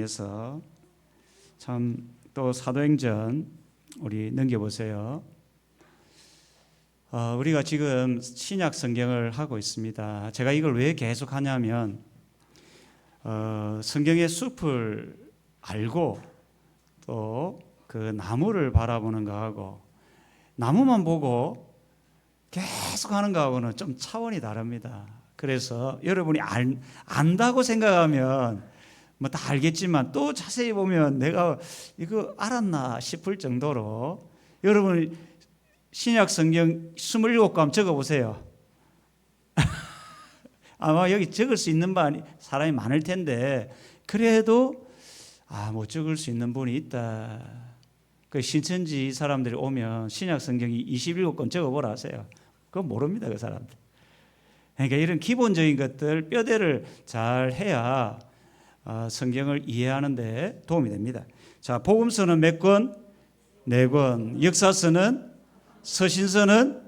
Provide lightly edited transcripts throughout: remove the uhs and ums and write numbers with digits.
에서 참 또 사도행전 우리 넘겨보세요. 우리가 지금 신약 성경을 하고 있습니다. 제가 이걸 왜 계속 하냐면 성경의 숲을 알고 또 그 나무를 바라보는 거하고 나무만 보고 계속 하는 거하고는 좀 차원이 다릅니다. 그래서 여러분이 안다고 생각하면 뭐 다 알겠지만 또 자세히 보면 내가 이거 알았나 싶을 정도로 여러분 신약 성경 27권 적어보세요. 아마 여기 적을 수 있는 사람이 많을 텐데 그래도 못 적을 수 있는 분이 있다. 그 신천지 사람들이 오면 신약 성경이 27권 적어보라 하세요. 그건 모릅니다, 그 사람들. 그러니까 이런 기본적인 것들 뼈대를 잘 해야 성경을 이해하는 데 도움이 됩니다. 자, 복음서는 몇 권? 4권. 역사서는 서신서는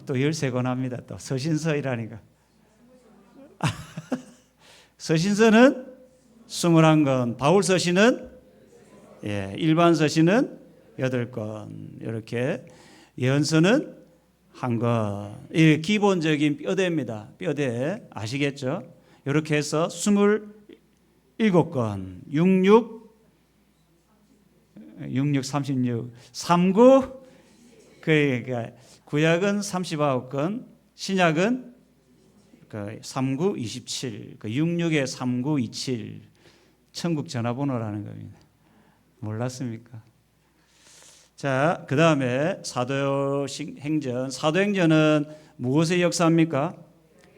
또 13권 합니다. 또 서신서이라니까. 서신서는 21권. 바울 서신은 일반 서신은 8권. 이렇게 예언서는 1권. 이 기본적인 뼈대입니다. 뼈대 아시겠죠? 이렇게 해서 27권, 66, 36, 39, 그러니까 구약은 39권, 신약은 39, 27, 66에 39, 27, 천국 전화번호라는 겁니다. 몰랐습니까? 자, 그 다음에 사도행전. 사도행전은 무엇의 역사입니까?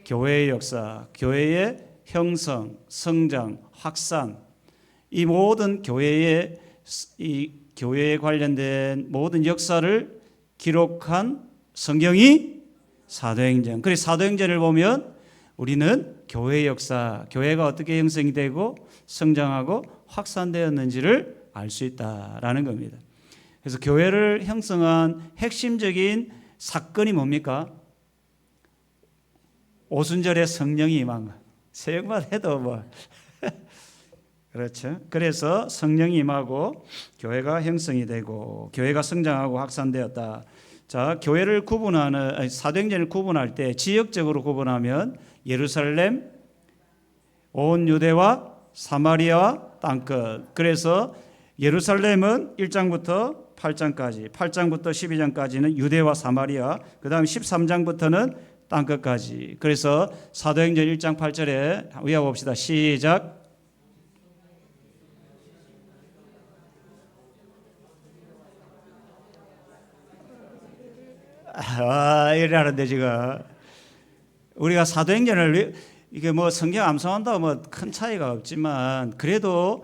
교회의 역사, 교회의 형성, 성장, 확산, 이 모든 교회에 관련된 모든 역사를 기록한 성경이 사도행전. 그래서 사도행전을 보면 우리는 교회의 역사, 교회가 어떻게 형성이 되고 성장하고 확산되었는지를 알 수 있다라는 겁니다. 그래서 교회를 형성한 핵심적인 사건이 뭡니까? 오순절에 성령이 임한 것. 새벽만 해도 뭐 그렇죠. 그래서 성령이 임하고 교회가 형성이 되고 교회가 성장하고 확산되었다. 자, 교회를 구분하는 사도행전을 구분할 때 지역적으로 구분하면 예루살렘, 온 유대와 사마리아와 땅끝. 그래서 예루살렘은 1장부터 8장까지, 8장부터 12장까지는 유대와 사마리아, 그 다음 13장부터는 땅끝까지. 그래서 사도행전 1장 8절에 외워봅시다. 시작. 이러는데 지금 우리가 사도행전을 이게 뭐 성경 암송한다고 뭐 큰 차이가 없지만 그래도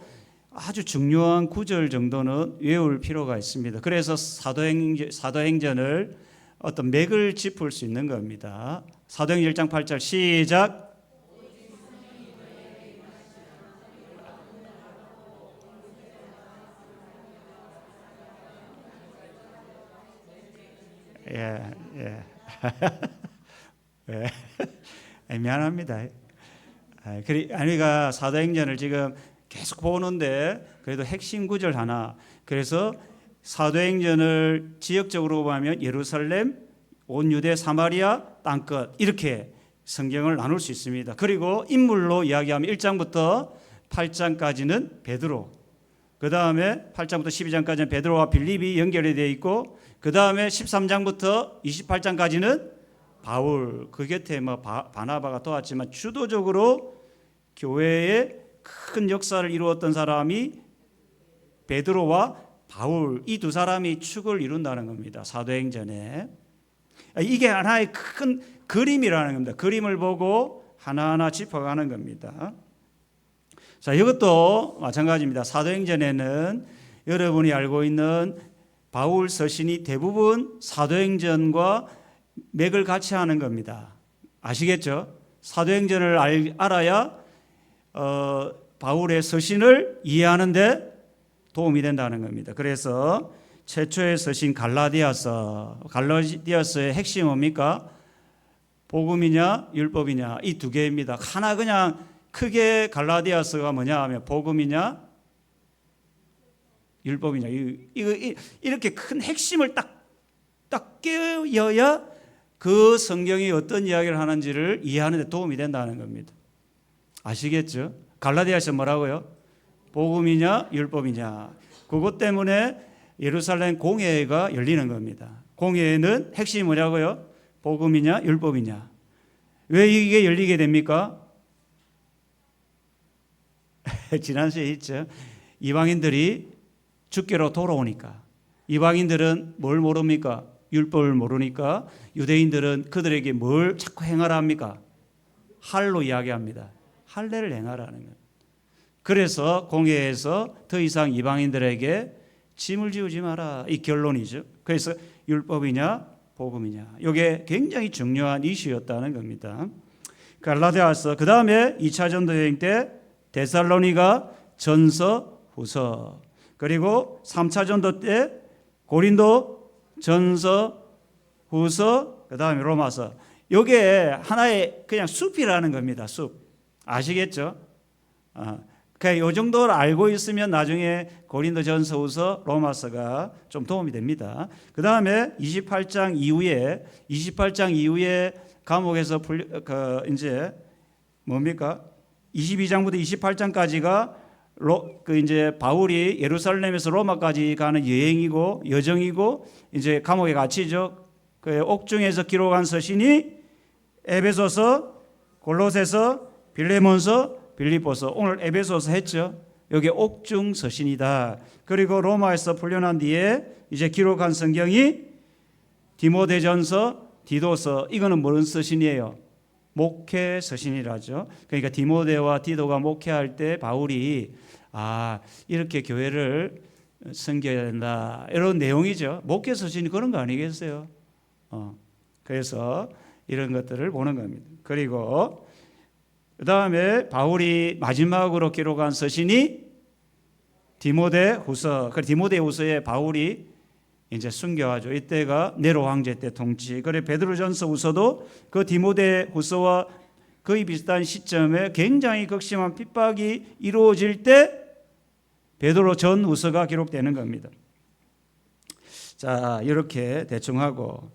아주 중요한 구절 정도는 외울 필요가 있습니다. 그래서 사도행전을 어떤 맥을 짚을 수 있는 겁니다. 사도행전 1장 8절 시작. 예. 미안합니다. 아니가 사도행전을 지금 계속 보는데 그래도 핵심 구절 하나. 그래서 사도행전을 지역적으로 보면 예루살렘, 온 유대, 사마리아, 땅끝 이렇게 성경을 나눌 수 있습니다. 그리고 인물로 이야기하면 1장부터 8장까지는 베드로, 그 다음에 8장부터 12장까지는 베드로와 빌립이 연결이 되어 있고 그 다음에 13장부터 28장까지는 바울, 그 곁에 뭐 바나바가 도왔지만 주도적으로 교회의 큰 역사를 이루었던 사람이 베드로와 바울, 이 두 사람이 축을 이룬다는 겁니다. 사도행전에. 이게 하나의 큰 그림이라는 겁니다. 그림을 보고 하나하나 짚어가는 겁니다. 자, 이것도 마찬가지입니다. 사도행전에는 여러분이 알고 있는 바울 서신이 대부분 사도행전과 맥을 같이 하는 겁니다. 아시겠죠? 사도행전을 알아야 바울의 서신을 이해하는데 도움이 된다는 겁니다. 그래서 최초의 서신 갈라디아서의 핵심은 뭡니까? 복음이냐 율법이냐 이 두 개입니다. 하나 그냥 크게 갈라디아서가 뭐냐 하면 복음이냐 율법이냐, 이렇게 큰 핵심을 딱 깨어야 그 성경이 어떤 이야기를 하는지를 이해하는 데 도움이 된다는 겁니다. 아시겠죠? 갈라디아서 뭐라고요? 복음이냐 율법이냐. 그것 때문에 예루살렘 공회가 열리는 겁니다. 공회는 핵심이 뭐냐고요? 복음이냐 율법이냐. 왜 이게 열리게 됩니까? 지난 시에 있죠. 이방인들이 주께로 돌아오니까. 이방인들은 뭘 모릅니까? 율법을 모르니까. 유대인들은 그들에게 뭘 자꾸 행하라 합니까? 할로 이야기합니다. 할례를 행하라는 거예요. 그래서 공회에서 더 이상 이방인들에게 짐을 지우지 마라, 이 결론이죠. 그래서 율법이냐 복음이냐, 이게 굉장히 중요한 이슈였다는 겁니다. 갈라디아서, 그 다음에 2차 전도 여행 때 데살로니가 전서 후서, 그리고 3차 전도 때 고린도 전서 후서, 그 다음에 로마서. 이게 하나의 그냥 숲이라는 겁니다. 숲. 아시겠죠? 그러니까 이 정도를 알고 있으면 나중에 고린도 전서 후서 로마서가 좀 도움이 됩니다. 그 다음에 28장 이후에 감옥에서 이제 뭡니까? 22장부터 28장까지가 이제 바울이 예루살렘에서 로마까지 가는 여정이고 이제 감옥에 갇히죠. 그 옥중에서 기록한 서신이 에베소서, 골로새서, 빌레몬서, 빌립보서, 오늘 에베소서 했죠. 여기 옥중 서신이다. 그리고 로마에서 풀려난 뒤에 이제 기록한 성경이 디모데전서, 디도서. 이거는 무슨 서신이에요? 목회 서신이라죠. 그러니까 디모데와 디도가 목회할 때 바울이 이렇게 교회를 섬겨야 된다, 이런 내용이죠. 목회 서신이 그런 거 아니겠어요? 그래서 이런 것들을 보는 겁니다. 그리고 그 다음에 바울이 마지막으로 기록한 서신이 디모데후서. 그 디모데후서에 바울이 이제 순교하죠. 이때가 네로 황제 때 통치. 그래 베드로전서 후서도 그 디모데후서와 거의 비슷한 시점에 굉장히 극심한 핍박이 이루어질 때 베드로 전후서가 기록되는 겁니다. 자, 이렇게 대충 하고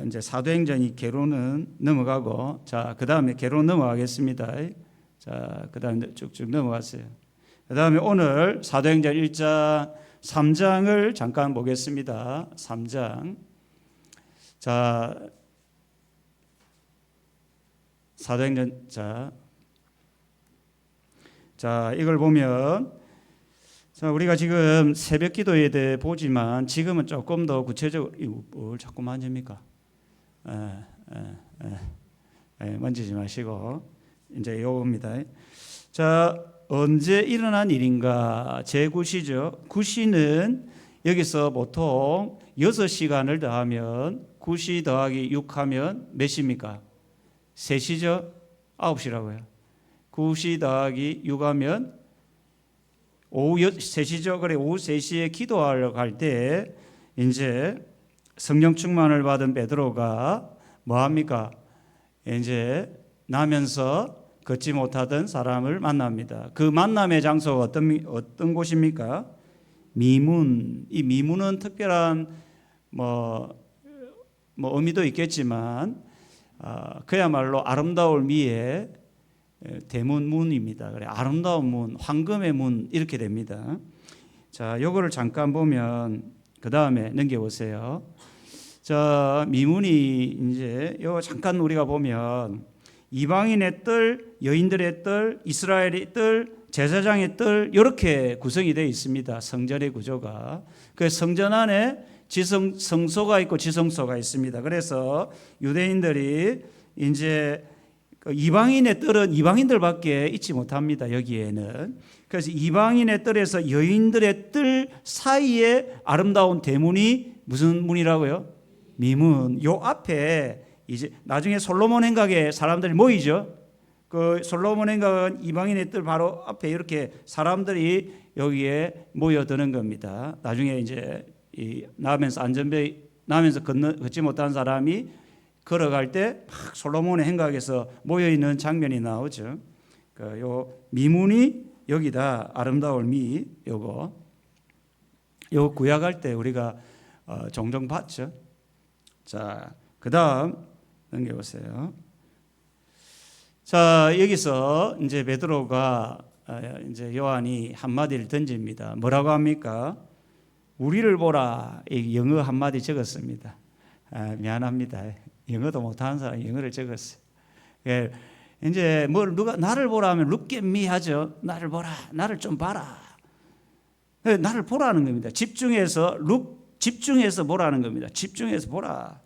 이제 사도행전이 계로는 넘어가고, 자, 그 다음에 계로 넘어가겠습니다. 자, 그 다음에 쭉쭉 넘어가세요. 그 다음에 오늘 사도행전 1장 3장을 잠깐 보겠습니다. 3장. 자, 사도행전, 자, 이걸 보면, 자, 우리가 지금 새벽 기도에 대해 보지만 지금은 조금 더 구체적으로, 뭘 자꾸 만집니까? 만지지 마시고, 이제 요겁니다. 자, 언제 일어난 일인가? 제9시죠. 9시는 여기서 보통 6시간을 더하면 9시 더하기 6하면 몇 시입니까? 3시죠? 9시라고요. 9시 더하기 6하면 오후 3시죠. 그래, 오후 3시에 기도하러 갈 때 이제 성령 충만을 받은 베드로가 뭐 합니까? 이제 나면서 걷지 못하던 사람을 만납니다. 그 만남의 장소가 어떤 곳입니까? 미문. 이 미문은 특별한 뭐 의미도 있겠지만 그야말로 아름다울 미의 대문문입니다. 그래, 아름다운 문, 황금의 문, 이렇게 됩니다. 자, 요거를 잠깐 보면 그 다음에 넘겨보세요. 자, 미문이 이제 요 잠깐 우리가 보면 이방인의 뜰, 여인들의 뜰, 이스라엘의 뜰, 제사장의 뜰, 이렇게 구성이 되어 있습니다. 성전의 구조가. 그 성전 안에 성소가 있고 지성소가 있습니다. 그래서 유대인들이 이제 이방인의 뜰은 이방인들밖에 있지 못합니다. 여기에는. 그래서 이방인의 뜰에서 여인들의 뜰 사이에 아름다운 대문이 무슨 문이라고요? 미문. 요 앞에 이제 나중에 솔로몬 행각에 사람들이 모이죠. 그 솔로몬 행각은 이방인의 뜰 바로 앞에 이렇게 사람들이 여기에 모여드는 겁니다. 나중에 이제 나면서 걷지 못한 사람이 걸어갈 때 막 솔로몬의 행각에서 모여 있는 장면이 나오죠. 요 미문이 여기다 아름다울 미 요거 구약할 때 우리가 종종 봤죠. 자, 그다음 넘겨 보세요. 자, 여기서 이제 베드로가 이제 요한이 한마디를 던집니다. 뭐라고 합니까? 우리를 보라. 이 영어 한마디 적었습니다. 미안합니다. 영어도 못하는 사람이 영어를 적었어요. 예, 이제 누가 나를 보라 하면 look at me 하죠. 나를 보라. 나를 좀 봐라. 나를 보라는 겁니다. 집중해서 보라는 겁니다. 집중해서 보라.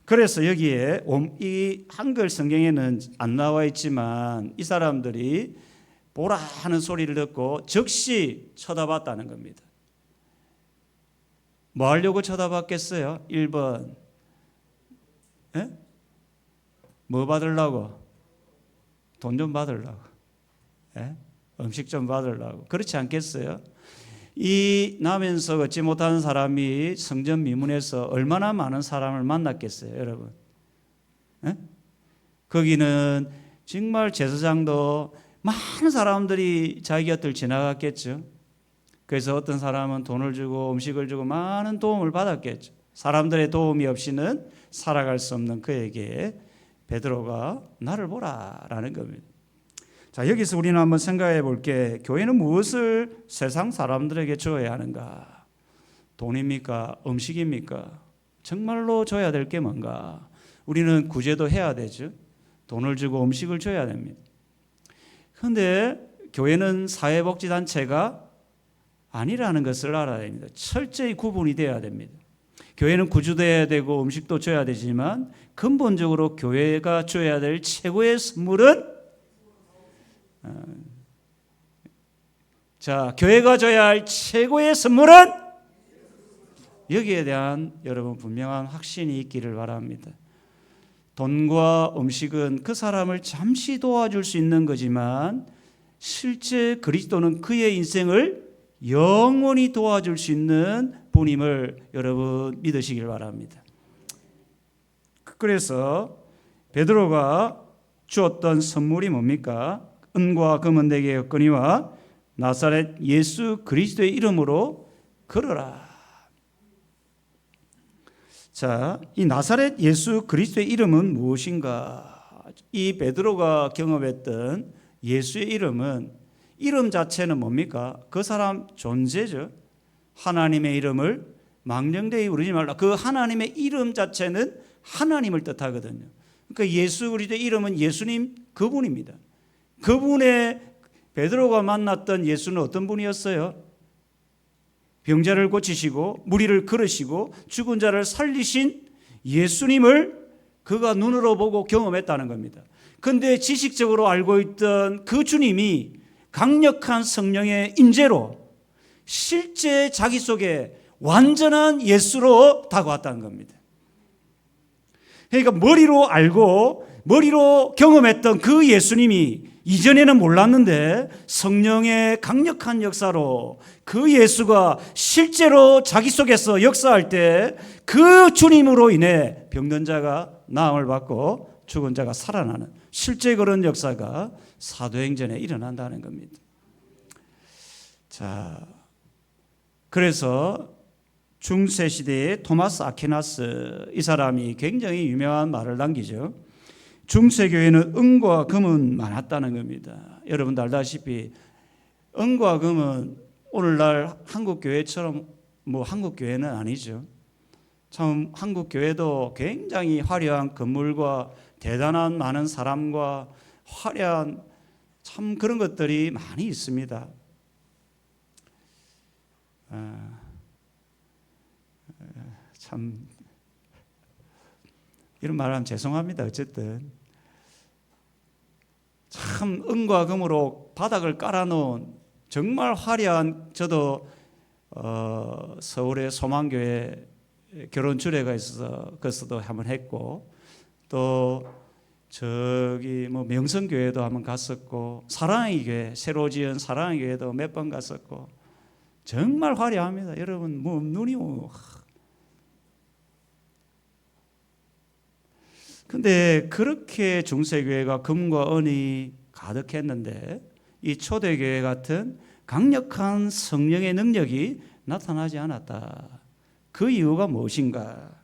그래서 여기에 이 한글 성경에는 안 나와 있지만 이 사람들이 보라 하는 소리를 듣고 즉시 쳐다봤다는 겁니다. 뭐 하려고 쳐다봤겠어요? 1번 뭐 받으려고? 돈 좀 받으려고. 음식 좀 받으려고. 그렇지 않겠어요? 이 나면서 걷지 못하는 사람이 성전 미문에서 얼마나 많은 사람을 만났겠어요, 여러분? 거기는 정말 제사장도 많은 사람들이 자기 곁을 지나갔겠죠. 그래서 어떤 사람은 돈을 주고 음식을 주고 많은 도움을 받았겠죠. 사람들의 도움이 없이는 살아갈 수 없는 그에게 베드로가 나를 보라라는 겁니다. 자, 여기서 우리는 한번 생각해 볼게. 교회는 무엇을 세상 사람들에게 줘야 하는가? 돈입니까? 음식입니까? 정말로 줘야 될 게 뭔가? 우리는 구제도 해야 되죠. 돈을 주고 음식을 줘야 됩니다. 그런데 교회는 사회복지단체가 아니라는 것을 알아야 됩니다. 철저히 구분이 돼야 됩니다. 교회는 구조돼야 되고 음식도 줘야 되지만 근본적으로 교회가 줘야 될 최고의 선물은 교회가 줘야 할 최고의 선물은 여기에 대한 여러분 분명한 확신이 있기를 바랍니다. 돈과 음식은 그 사람을 잠시 도와줄 수 있는 거지만 실제 그리스도는 그의 인생을 영원히 도와줄 수 있는 분임을 여러분 믿으시길 바랍니다. 그래서 베드로가 주었던 선물이 뭡니까? 은과 금은 내게 없거니와 나사렛 예수 그리스도의 이름으로 걸어라. 자, 이 나사렛 예수 그리스도의 이름은 무엇인가? 이 베드로가 경험했던 예수의 이름은 이름 자체는 뭡니까? 그 사람 존재죠. 하나님의 이름을 망령되이 부르지 말라. 그 하나님의 이름 자체는 하나님을 뜻하거든요. 그러니까 예수 그리스도의 이름은 예수님 그분입니다. 그분의 베드로가 만났던 예수는 어떤 분이었어요? 병자를 고치시고 무리를 걸으시고 죽은 자를 살리신 예수님을 그가 눈으로 보고 경험했다는 겁니다. 그런데 지식적으로 알고 있던 그 주님이 강력한 성령의 임재로 실제 자기 속에 완전한 예수로 다가왔다는 겁니다. 그러니까 머리로 알고 머리로 경험했던 그 예수님이 이전에는 몰랐는데 성령의 강력한 역사로 그 예수가 실제로 자기 속에서 역사할 때 그 주님으로 인해 병든 자가 나음을 받고 죽은 자가 살아나는 실제 그런 역사가 사도행전에 일어난다는 겁니다. 자, 그래서 중세 시대의 토마스 아퀴나스 이 사람이 굉장히 유명한 말을 남기죠. 중세 교회는 은과 금은 많았다는 겁니다. 여러분도 알다시피 은과 금은 오늘날 한국 교회처럼 한국 교회는 아니죠. 참 한국 교회도 굉장히 화려한 건물과 대단한 많은 사람과 화려한 참 그런 것들이 많이 있습니다. 참 이런 말하면 죄송합니다. 어쨌든 참 은과 금으로 바닥을 깔아놓은 정말 화려한 저도 서울의 소망교회 결혼 주례가 있어서 거기서도 한번 했고 또 저기 명성교회도 한번 갔었고 사랑의 교회 새로 지은 사랑의 교회도 몇 번 갔었고 정말 화려합니다. 여러분 눈이 근데 그렇게 중세교회가 금과 은이 가득했는데 이 초대교회 같은 강력한 성령의 능력이 나타나지 않았다. 그 이유가 무엇인가?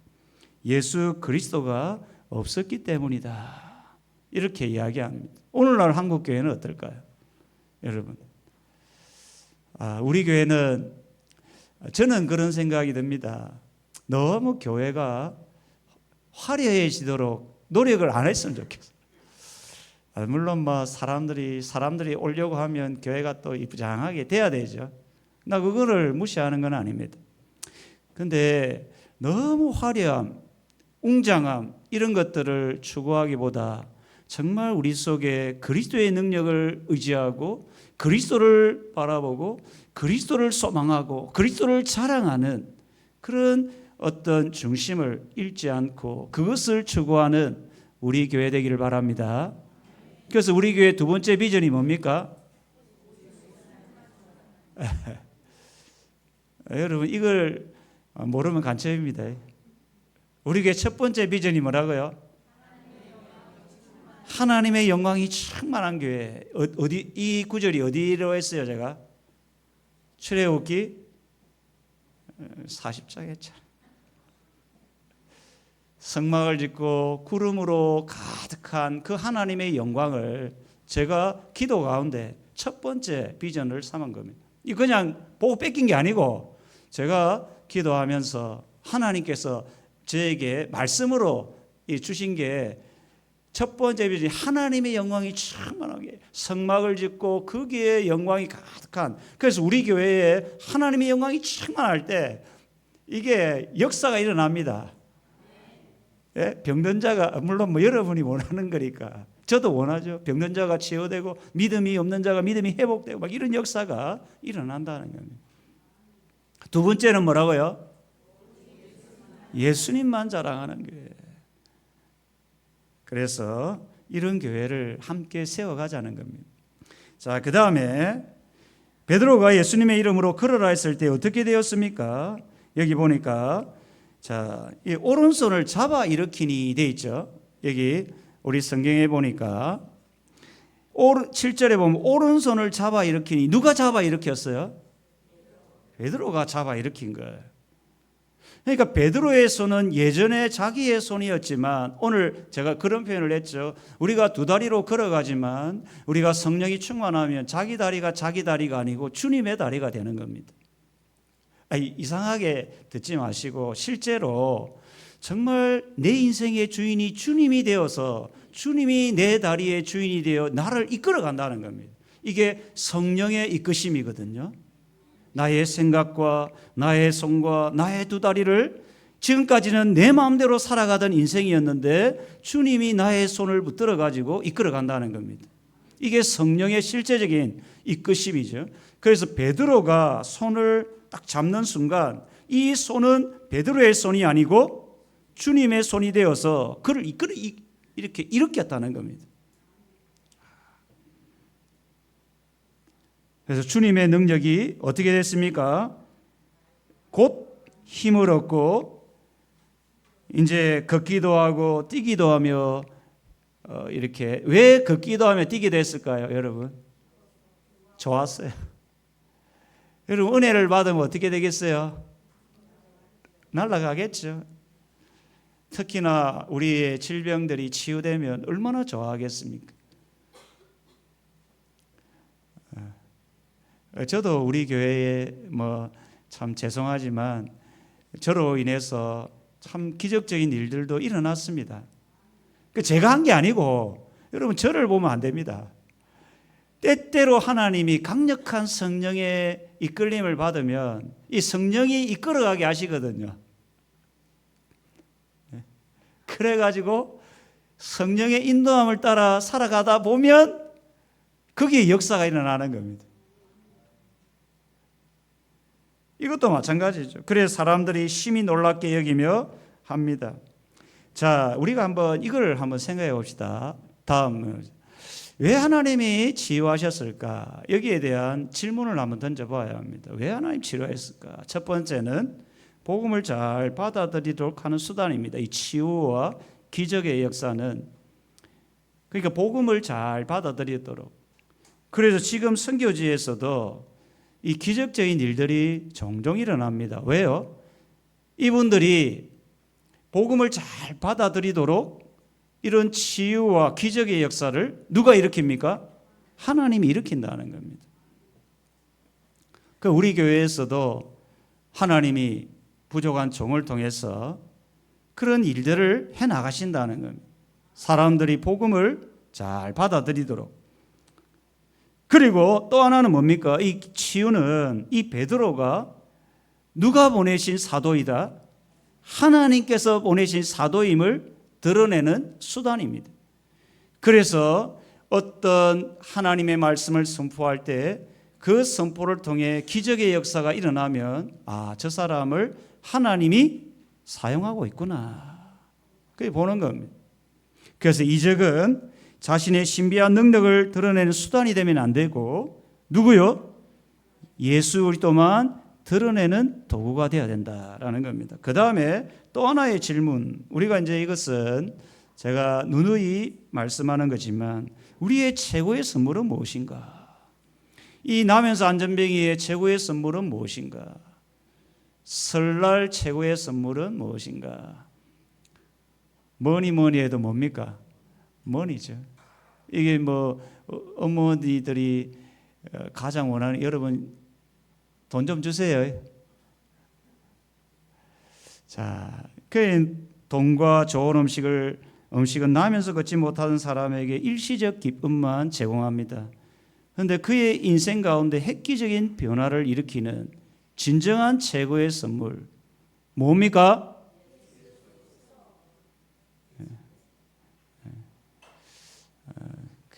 예수 그리스도가 없었기 때문이다. 이렇게 이야기합니다. 오늘날 한국 교회는 어떨까요? 여러분, 우리 교회는 저는 그런 생각이 듭니다. 너무 교회가 화려해지도록 노력을 안 했으면 좋겠어요. 물론 사람들이 오려고 하면 교회가 또 이쁘장하게 돼야 되죠. 나 그거를 무시하는 건 아닙니다. 근데 너무 화려함, 웅장함 이런 것들을 추구하기보다 정말 우리 속에 그리스도의 능력을 의지하고 그리스도를 바라보고 그리스도를 소망하고 그리스도를 자랑하는 그런 어떤 중심을 잃지 않고 그것을 추구하는 우리 교회 되기를 바랍니다. 그래서 우리 교회 두 번째 비전이 뭡니까? 여러분 이걸 모르면 간첩입니다. 우리 교회 첫 번째 비전이 뭐라고요? 하나님의 영광이 충만한 교회. 어디 이 구절이 어디로 했어요? 제가 출애굽기 40장에 성막을 짓고 구름으로 가득한 그 하나님의 영광을 제가 기도 가운데 첫 번째 비전을 삼은 겁니다. 이 그냥 보고 뺏긴 게 아니고 제가 기도하면서 하나님께서 저에게 말씀으로 주신 게 첫 번째 비전이 하나님의 영광이 충만하게 성막을 짓고 거기에 영광이 가득한, 그래서 우리 교회에 하나님의 영광이 충만할 때 이게 역사가 일어납니다. 예? 병든 자가 물론 여러분이 원하는 거니까 저도 원하죠. 병든 자가 치유되고 믿음이 없는 자가 믿음이 회복되고 막 이런 역사가 일어난다는 겁니다. 두 번째는 뭐라고요? 예수님만 자랑하는 교회. 그래서 이런 교회를 함께 세워가자는 겁니다. 자, 그 다음에 베드로가 예수님의 이름으로 걸어라 했을 때 어떻게 되었습니까? 여기 보니까 자, 이 오른손을 잡아 일으키니 돼 있죠. 여기 우리 성경에 보니까 7절에 보면 오른손을 잡아 일으키니 누가 잡아 일으켰어요? 베드로가 잡아 일으킨 거예요. 그러니까 베드로의 손은 예전에 자기의 손이었지만 오늘 제가 그런 표현을 했죠. 우리가 두 다리로 걸어가지만 우리가 성령이 충만하면 자기 다리가 아니고 주님의 다리가 되는 겁니다. 이상하게 듣지 마시고 실제로 정말 내 인생의 주인이 주님이 되어서 주님이 내 다리의 주인이 되어 나를 이끌어 간다는 겁니다. 이게 성령의 이끄심이거든요. 나의 생각과 나의 손과 나의 두 다리를 지금까지는 내 마음대로 살아가던 인생이었는데 주님이 나의 손을 붙들어 가지고 이끌어 간다는 겁니다. 이게 성령의 실제적인 이끄심이죠. 그래서 베드로가 손을 딱 잡는 순간 이 손은 베드로의 손이 아니고 주님의 손이 되어서 그를 이렇게 일으켰다는 겁니다. 그래서 주님의 능력이 어떻게 됐습니까? 곧 힘을 얻고 이제 걷기도 하고 뛰기도 하며 이렇게 왜 걷기도 하며 뛰게 됐을까요, 여러분? 좋았어요. 여러분 은혜를 받으면 어떻게 되겠어요? 날아가겠죠. 특히나 우리의 질병들이 치유되면 얼마나 좋아하겠습니까? 저도 우리 교회에 참 죄송하지만 저로 인해서 참 기적적인 일들도 일어났습니다. 제가 한 게 아니고 여러분 저를 보면 안 됩니다. 때때로 하나님이 강력한 성령의 이끌림을 받으면 이 성령이 이끌어가게 하시거든요. 그래가지고 성령의 인도함을 따라 살아가다 보면 거기에 역사가 일어나는 겁니다. 이것도 마찬가지죠. 그래서 사람들이 심히 놀랍게 여기며 합니다. 자, 우리가 이걸 한번 생각해 봅시다. 다음, 왜 하나님이 치유하셨을까? 여기에 대한 질문을 한번 던져봐야 합니다. 왜 하나님 치료했을까? 첫 번째는 복음을 잘 받아들이도록 하는 수단입니다. 이 치유와 기적의 역사는 그러니까 복음을 잘 받아들이도록. 그래서 지금 선교지에서도 이 기적적인 일들이 종종 일어납니다. 왜요? 이분들이 복음을 잘 받아들이도록 이런 치유와 기적의 역사를 누가 일으킵니까? 하나님이 일으킨다는 겁니다. 그 우리 교회에서도 하나님이 부족한 종을 통해서 그런 일들을 해 나가신다는 겁니다. 사람들이 복음을 잘 받아들이도록. 그리고 또 하나는 뭡니까? 이 치유는 이 베드로가 누가 보내신 사도이다? 하나님께서 보내신 사도임을 드러내는 수단입니다. 그래서 어떤 하나님의 말씀을 선포할 때 그 선포를 통해 기적의 역사가 일어나면 저 사람을 하나님이 사용하고 있구나. 그게 보는 겁니다. 그래서 이적은 자신의 신비한 능력을 드러내는 수단이 되면 안 되고 누구요? 예수 그리스도만 드러내는 도구가 되어야 된다라는 겁니다. 그 다음에 또 하나의 질문. 우리가 이제 이것은 제가 누누이 말씀하는 거지만 우리의 최고의 선물은 무엇인가? 이 나면서 안전뱅이의 최고의 선물은 무엇인가? 설날 최고의 선물은 무엇인가? 뭐니 해도 뭡니까? 머니죠. 이게 뭐 어머니들이 가장 원하는 여러분 돈 좀 주세요. 자, 그 돈과 좋은 음식은 나면서 걷지 못하는 사람에게 일시적 기쁨만 제공합니다. 그런데 그의 인생 가운데 획기적인 변화를 일으키는 진정한 최고의 선물 뭡니까?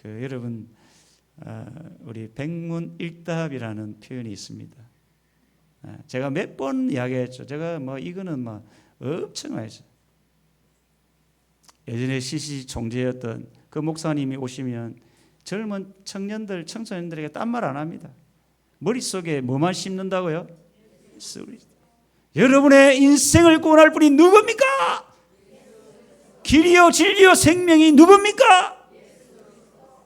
여러분 우리 백문일답이라는 표현이 있습니다. 제가 몇 번 이야기했죠. 제가 이거는 엄청 많죠. 예전에 CC 총재였던 그 목사님이 오시면 젊은 청년들, 청소년들에게 딴 말 안 합니다. 머릿속에 뭐만 심는다고요? 여러분의 인생을 구원할 분이 누굽니까? 길이요 진리요 생명이 누굽니까?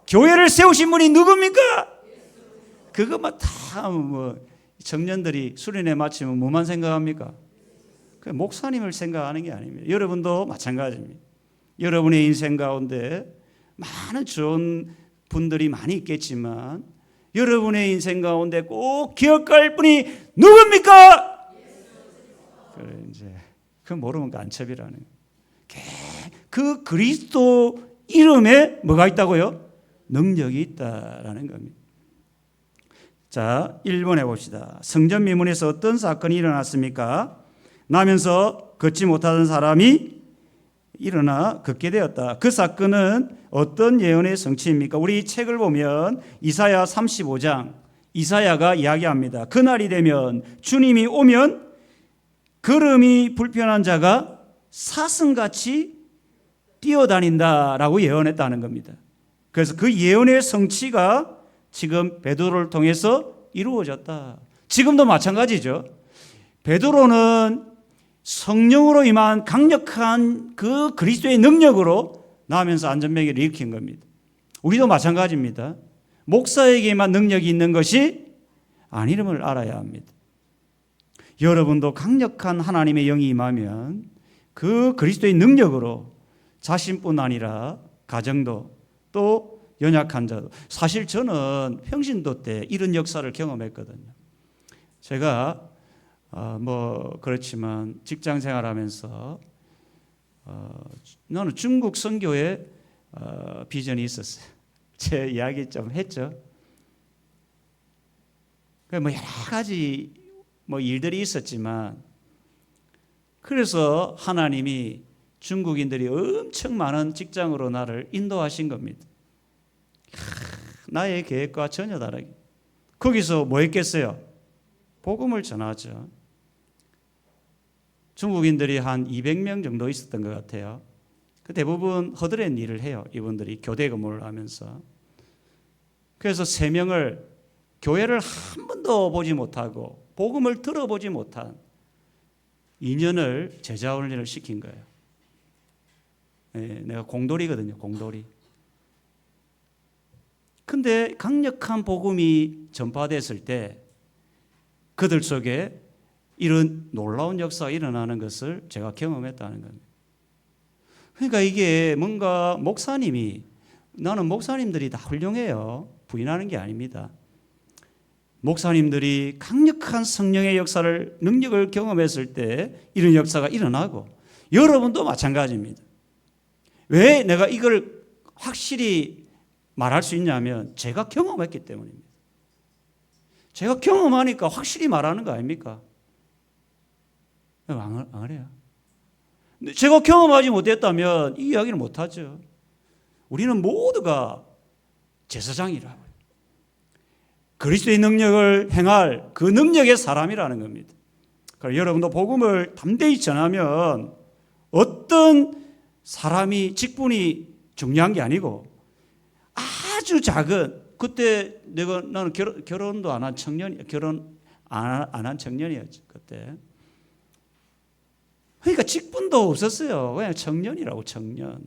교회를 세우신 분이 누굽니까? 그것만 다 청년들이 수련회 마치면 뭐만 생각합니까? 그 목사님을 생각하는 게 아닙니다. 여러분도 마찬가지입니다. 여러분의 인생 가운데 많은 좋은 분들이 많이 있겠지만 여러분의 인생 가운데 꼭 기억할 분이 누굽니까? 그 모르면 간첩이라는 그 그리스도 이름에 뭐가 있다고요? 능력이 있다라는 겁니다. 자, 1번 해봅시다. 성전 미문에서 어떤 사건이 일어났습니까? 나면서 걷지 못하던 사람이 일어나 걷게 되었다. 그 사건은 어떤 예언의 성취입니까? 우리 책을 보면 이사야 35장 이사야가 이야기합니다. 그날이 되면 주님이 오면 걸음이 불편한 자가 사슴같이 뛰어다닌다라고 예언했다는 겁니다. 그래서 그 예언의 성취가 지금 베드로를 통해서 이루어졌다. 지금도 마찬가지죠. 베드로는 성령으로 임한 강력한 그 그리스도의 능력으로 나면서 안전뱅이를 일으킨 겁니다. 우리도 마찬가지입니다. 목사에게만 능력이 있는 것이 아님을 알아야 합니다. 여러분도 강력한 하나님의 영이 임하면 그 그리스도의 능력으로 자신뿐 아니라 가정도 또 연약한 자도. 사실 저는 평신도 때 이런 역사를 경험했거든요. 제가 그렇지만 직장 생활하면서 나는 중국 선교에 비전이 있었어요. 제 이야기 좀 했죠. 여러 가지 일들이 있었지만 그래서 하나님이 중국인들이 엄청 많은 직장으로 나를 인도하신 겁니다. 나의 계획과 전혀 다르게. 거기서 뭐 했겠어요? 복음을 전하죠. 중국인들이 한 200명 정도 있었던 것 같아요. 그 대부분 허드렛 일을 해요. 이분들이 교대 근무를 하면서. 그래서 3명을 교회를 한 번도 보지 못하고 복음을 들어보지 못한 2년을 제자 훈련을 시킨 거예요. 네, 내가 공돌이거든요. 공돌이. 근데 강력한 복음이 전파됐을 때 그들 속에 이런 놀라운 역사가 일어나는 것을 제가 경험했다는 겁니다. 그러니까 이게 뭔가 목사님이, 나는 목사님들이 다 훌륭해요. 부인하는 게 아닙니다. 목사님들이 강력한 성령의 역사를, 능력을 경험했을 때 이런 역사가 일어나고, 여러분도 마찬가지입니다. 왜 내가 이걸 확실히 말할 수 있냐면 제가 경험했기 때문입니다. 제가 경험하니까 확실히 말하는 거 아닙니까? 안 그래요? 제가 경험하지 못했다면 이 이야기를 못하죠. 우리는 모두가 제사장이라고요. 그리스도의 능력을 행할 그 능력의 사람이라는 겁니다. 그래서 여러분도 복음을 담대히 전하면 어떤 사람이, 직분이 중요한 게 아니고 아주 작은, 그때 나는 결혼도 안 한 청년이, 결혼 안 한 청년이었죠 그때. 그러니까 직분도 없었어요. 그냥 청년이라고, 청년.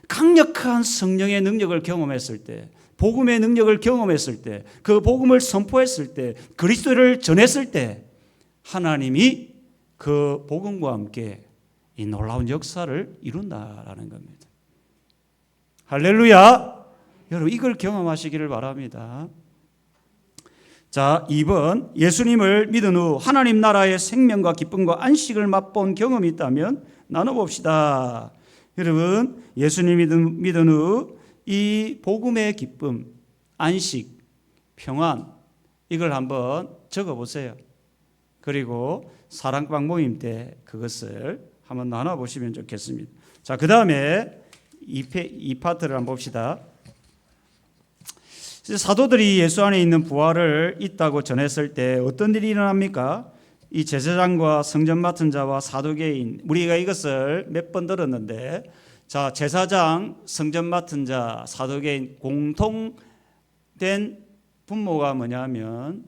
강력한 성령의 능력을 경험했을 때, 복음의 능력을 경험했을 때, 그 복음을 선포했을 때, 그리스도를 전했을 때 하나님이 그 복음과 함께 이 놀라운 역사를 이룬다라는 겁니다. 할렐루야! 여러분 이걸 경험하시기를 바랍니다. 자, 2번, 예수님을 믿은 후 하나님 나라의 생명과 기쁨과 안식을 맛본 경험이 있다면 나눠봅시다. 여러분, 예수님 믿은 후 이 복음의 기쁨, 안식, 평안, 이걸 한번 적어보세요. 그리고 사랑방 모임 때 그것을 한번 나눠보시면 좋겠습니다. 자, 그 다음에 이 파트를 한번 봅시다. 사도들이 예수 안에 있는 부활을 있다고 전했을 때 어떤 일이 일어납니까? 이 제사장과 성전 맡은 자와 사두개인, 우리가 이것을 몇 번 들었는데, 자, 제사장, 성전 맡은 자, 사두개인 공통된 분모가 뭐냐면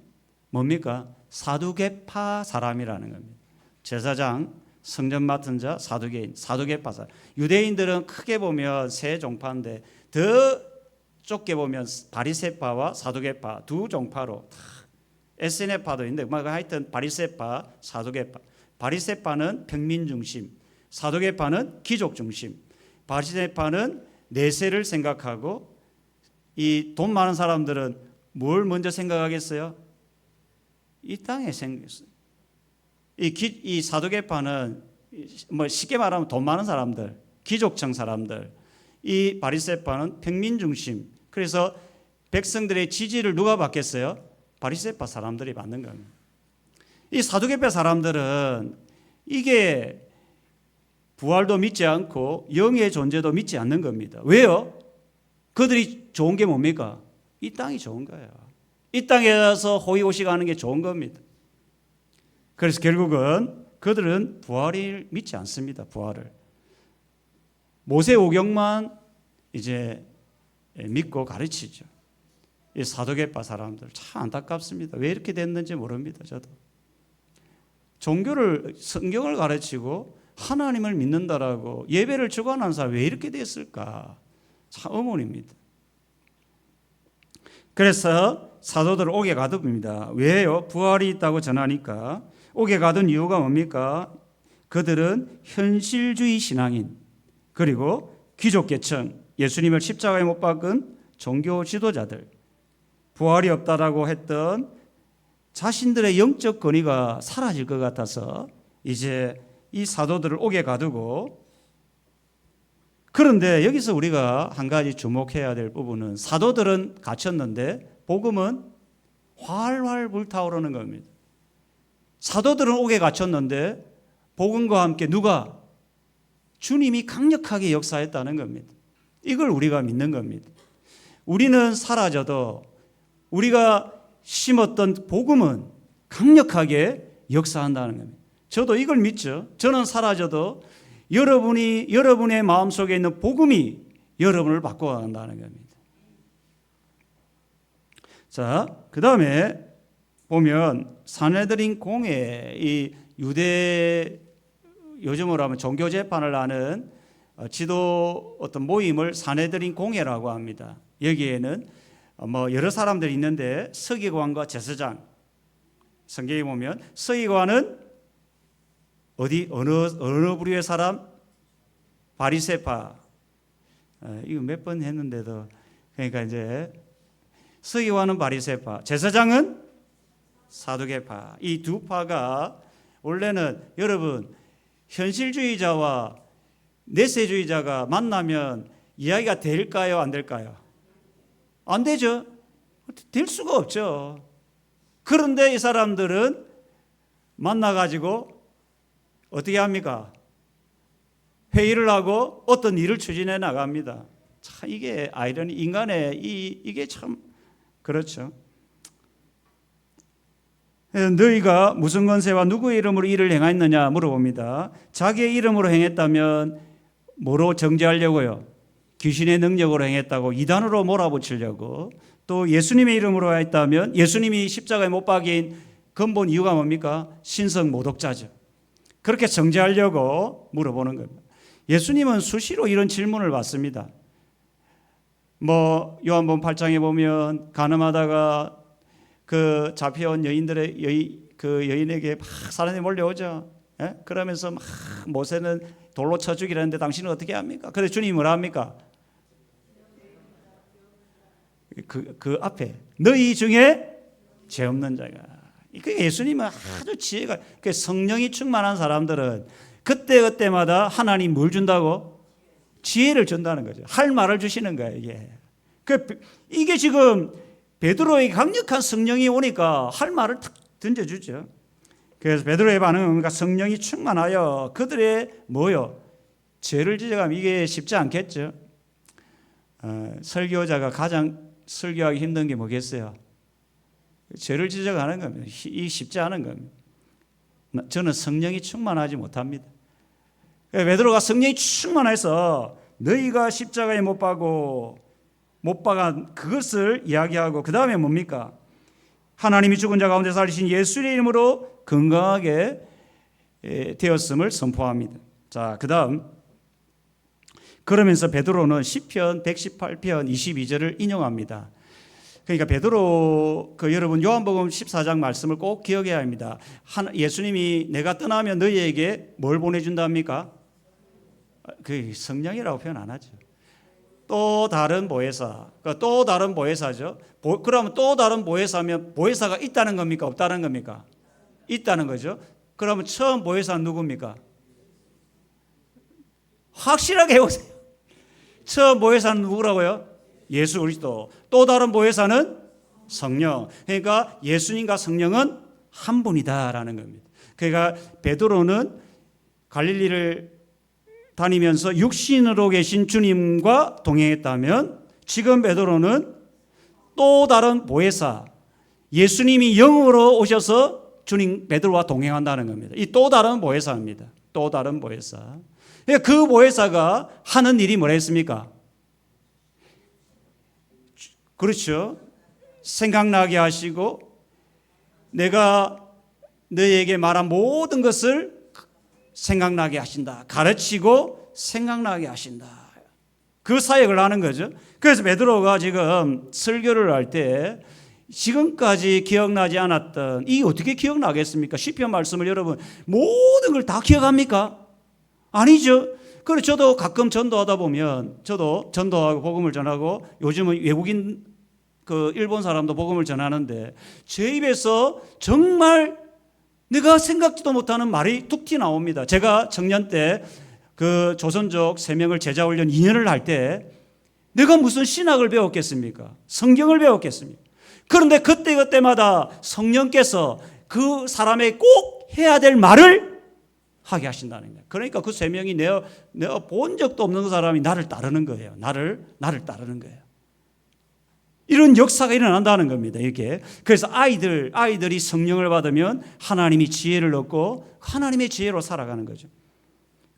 뭡니까? 사두개파 사람이라는 겁니다. 제사장, 성전 맡은 자, 사두개인, 사두개파 사람. 유대인들은 크게 보면 세 종파인데 더 좁게 보면 바리새파와 사두개파 두 종파로, 에스네파도 있는데 하여튼 바리새파, 사두개파. 바리새파는 평민 중심, 사두개파는 귀족 중심. 바리새파는 내세를 생각하고, 이 돈 많은 사람들은 뭘 먼저 생각하겠어요? 이 땅에 생겼어요. 이 사두개파는 뭐 쉽게 말하면 돈 많은 사람들, 귀족층 사람들. 이 바리새파는 평민 중심. 그래서 백성들의 지지를 누가 받겠어요? 바리새파 사람들이 받는 겁니다. 이 사두개파 사람들은 이게 부활도 믿지 않고 영의 존재도 믿지 않는 겁니다. 왜요? 그들이 좋은 게 뭡니까? 이 땅이 좋은 거예요. 이 땅에서 호의호식하는 게 좋은 겁니다. 그래서 결국은 그들은 부활을 믿지 않습니다. 부활을. 모세오경만 이제 믿고 가르치죠. 이 사두개파 사람들 참 안타깝습니다. 왜 이렇게 됐는지 모릅니다. 저도. 성경을 가르치고 하나님을 믿는다라고 예배를 주관하는 사람 왜 이렇게 됐을까? 참 의문입니다. 그래서 사도들 오게 가둡니다. 왜요? 부활이 있다고 전하니까. 오게 가둔 이유가 뭡니까? 그들은 현실주의 신앙인, 그리고 귀족계층, 예수님을 십자가에 못 박은 종교 지도자들, 부활이 없다라고 했던 자신들의 영적 권위가 사라질 것 같아서 이제 이 사도들을 옥에 가두고, 그런데 여기서 우리가 한 가지 주목해야 될 부분은 사도들은 갇혔는데 복음은 활활 불타오르는 겁니다. 사도들은 옥에 갇혔는데 복음과 함께 누가? 주님이 강력하게 역사했다는 겁니다. 이걸 우리가 믿는 겁니다. 우리는 사라져도 우리가 심었던 복음은 강력하게 역사한다는 겁니다. 저도 이걸 믿죠. 저는 사라져도 여러분의 마음속에 있는 복음이 여러분을 바꿔간다는 겁니다. 자, 그 다음에 보면 산헤드린 공회, 이 유대, 요즘으로 하면 종교 재판을 하는 지도 어떤 모임을 사내들인 공회라고 합니다. 여기에는 여러 사람들이 있는데 서기관과 제사장, 성경에 보면 서기관은 어느 부류의 사람? 바리새파. 이거 몇 번 했는데도, 그러니까 이제 서기관은 바리새파, 제사장은 사두개파. 이 두 파가 원래는 여러분 현실주의자와 내세주의자가 만나면 이야기가 될까요, 안 될까요? 안 되죠. 될 수가 없죠. 그런데 이 사람들은 만나가지고 어떻게 합니까? 회의를 하고 어떤 일을 추진해 나갑니다. 참 이게 아이러니, 인간의 이게 참 그렇죠. 너희가 무슨 권세와 누구의 이름으로 일을 행하였느냐 물어봅니다. 자기의 이름으로 행했다면 뭐로 정죄하려고요? 귀신의 능력으로 행했다고 이단으로 몰아붙이려고. 또 예수님의 이름으로 했다면 예수님이 십자가에 못 박인 근본 이유가 뭡니까? 신성 모독자죠. 그렇게 정죄하려고 물어보는 겁니다. 예수님은 수시로 이런 질문을 받습니다. 요한복음 8장에 보면 가늠하다가 그 잡혀온 여인에게 막 사람들이 몰려오죠. 예? 그러면서 막 모세는 돌로 쳐 죽이라는데 당신은 어떻게 합니까? 그래서 주님이 뭐라 합니까? 그 앞에 너희 중에 죄 없는 자가. 예수님은 아주 지혜가, 성령이 충만한 사람들은 그때마다 하나님 뭘 준다고? 지혜를 준다는 거죠. 할 말을 주시는 거예요. 이게 지금 베드로에게 강력한 성령이 오니까 할 말을 탁 던져주죠. 그래서 베드로의 반응은 뭔가 성령이 충만하여 그들의 죄를 지적하면 이게 쉽지 않겠죠. 설교자가 가장 설교하기 힘든 게 뭐겠어요? 죄를 지적하는 겁니다. 이 쉽지 않은 겁니다. 저는 성령이 충만하지 못합니다. 베드로가 성령이 충만해서 너희가 십자가에 못 박은 그것을 이야기하고 그 다음에 뭡니까? 하나님이 죽은 자 가운데 살리신 예수의 이름으로 건강하게 되었음을 선포합니다. 자, 그 다음 그러면서 베드로는 시편 118편 22절을 인용합니다. 그러니까 베드로 여러분 요한복음 14장 말씀을 꼭 기억해야 합니다. 예수님이 내가 떠나면 너희에게 뭘 보내준답니까? 그 성령이라고 표현 안 하죠. 또 다른 보혜사, 또 다른 보혜사죠. 그러면 또 다른 보혜사면 보혜사가 있다는 겁니까? 없다는 겁니까? 있다는 거죠. 그러면 처음 보혜사는 누굽니까? 확실하게 해보세요. 처음 보혜사는 누구라고요? 예수 그리스도. 또 다른 보혜사는 성령. 그러니까 예수님과 성령은 한 분이다라는 겁니다. 그러니까 베드로는 갈릴리를 다니면서 육신으로 계신 주님과 동행했다면 지금 베드로는 또 다른 보혜사, 예수님이 영으로 오셔서 주님 베드로와 동행한다는 겁니다. 이 또 다른 보혜사입니다. 또 다른 보혜사. 그 보혜사가 하는 일이 뭐라 했습니까? 그렇죠. 생각나게 하시고 내가 너희에게 말한 모든 것을 생각나게 하신다. 가르치고 생각나게 하신다. 그 사역을 하는 거죠. 그래서 베드로가 지금 설교를 할 때 지금까지 기억나지 않았던 이 어떻게 기억나겠습니까? 시편 말씀을 여러분 모든 걸 다 기억합니까? 아니죠. 그래서 저도 가끔 전도하다 보면 저도 전도하고 복음을 전하고 요즘은 외국인 일본 사람도 복음을 전하는데 제 입에서 정말 내가 생각지도 못하는 말이 툭 튀어나옵니다. 제가 청년 때 조선족 3명을 제자훈련 2년을 할 때 내가 무슨 신학을 배웠겠습니까? 성경을 배웠겠습니까? 그런데 그때마다 성령께서 그 사람의 꼭 해야 될 말을 하게 하신다는 거예요. 그러니까 그 3명이 내가 본 적도 없는 사람이 나를 따르는 거예요. 나를 따르는 거예요. 이런 역사가 일어난다는 겁니다. 이렇게. 그래서 아이들이 성령을 받으면 하나님이 지혜를 얻고 하나님의 지혜로 살아가는 거죠.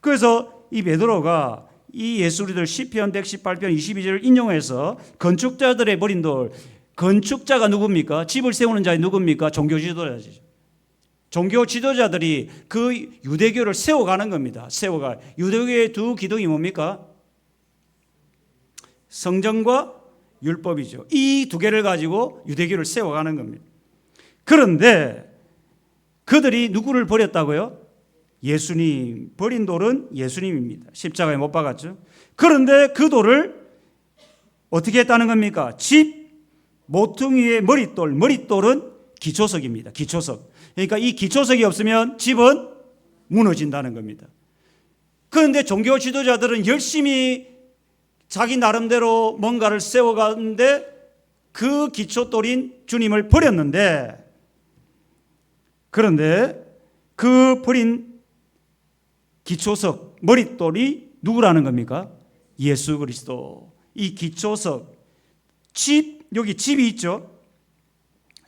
그래서 이 베드로가 이 예수리들 시편 118편 22절을 인용해서 건축자들의 버린 돌, 건축자가 누굽니까? 집을 세우는 자이 누굽니까? 종교 지도자죠. 종교 지도자들이 그 유대교를 세워가는 겁니다. 유대교의 두 기둥이 뭡니까? 성경과 율법이죠. 이 두 개를 가지고 유대교를 세워가는 겁니다. 그런데 그들이 누구를 버렸다고요? 예수님. 버린 돌은 예수님입니다. 십자가에 못 박았죠. 그런데 그 돌을 어떻게 했다는 겁니까? 집 모퉁이의 머릿돌은 기초석입니다. 기초석. 그러니까 이 기초석이 없으면 집은 무너진다는 겁니다. 그런데 종교 지도자들은 열심히 자기 나름대로 뭔가를 세워가는데 그 기초돌인 주님을 버렸는데, 그런데 그 버린 기초석, 머릿돌이 누구라는 겁니까? 예수 그리스도. 이 기초석, 여기 집이 있죠.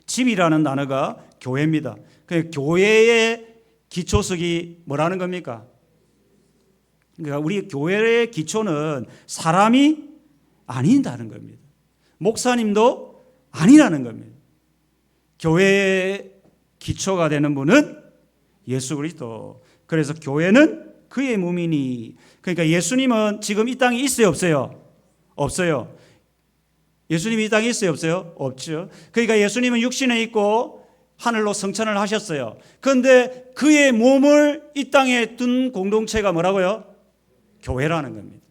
집이라는 단어가 교회입니다. 그 교회의 기초석이 뭐라는 겁니까? 그러니까 우리 교회의 기초는 사람이 아닌다는 겁니다. 목사님도 아니라는 겁니다. 교회의 기초가 되는 분은 예수 그리스도. 그래서 교회는 그의 몸이니. 그러니까 예수님은 지금 이 땅에 있어요, 없어요? 없어요. 예수님이 이 땅에 있어요, 없어요? 없죠. 그러니까 예수님은 육신에 있고 하늘로 승천을 하셨어요. 그런데 그의 몸을 이 땅에 둔 공동체가 뭐라고요? 교회라는 겁니다.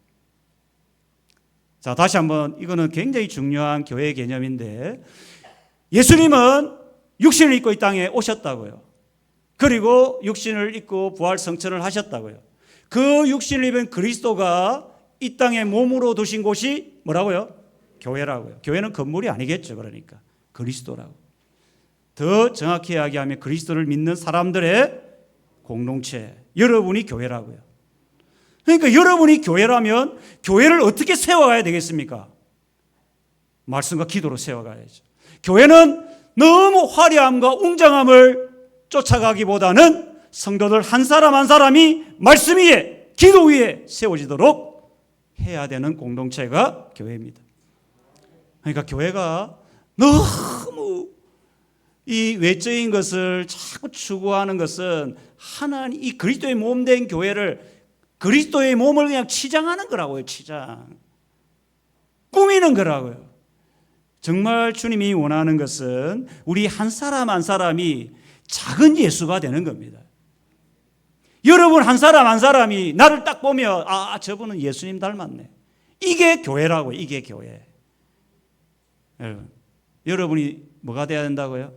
자, 다시 한번, 이거는 굉장히 중요한 교회 개념인데, 예수님은 육신을 입고 이 땅에 오셨다고요. 그리고 육신을 입고 부활 승천을 하셨다고요. 그 육신을 입은 그리스도가 이 땅에 몸으로 두신 곳이 뭐라고요? 교회라고요. 교회는 건물이 아니겠죠. 그러니까 그리스도라고. 더 정확히 이야기하면 그리스도를 믿는 사람들의 공동체, 여러분이 교회라고요. 그러니까 여러분이 교회라면 교회를 어떻게 세워가야 되겠습니까? 말씀과 기도로 세워가야죠. 교회는 너무 화려함과 웅장함을 쫓아가기보다는 성도들 한 사람 한 사람이 말씀 위에, 기도 위에 세워지도록 해야 되는 공동체가 교회입니다. 그러니까 교회가 너무 이 외적인 것을 자꾸 추구하는 것은 하나님, 이 그리스도의 몸 된 교회를, 그리스도의 몸을 그냥 치장하는 거라고요. 치장. 꾸미는 거라고요. 정말 주님이 원하는 것은 우리 한 사람 한 사람이 작은 예수가 되는 겁니다. 여러분 한 사람 한 사람이 나를 딱 보면 저분은 예수님 닮았네. 이게 교회라고요. 이게 교회. 여러분이 뭐가 돼야 된다고요?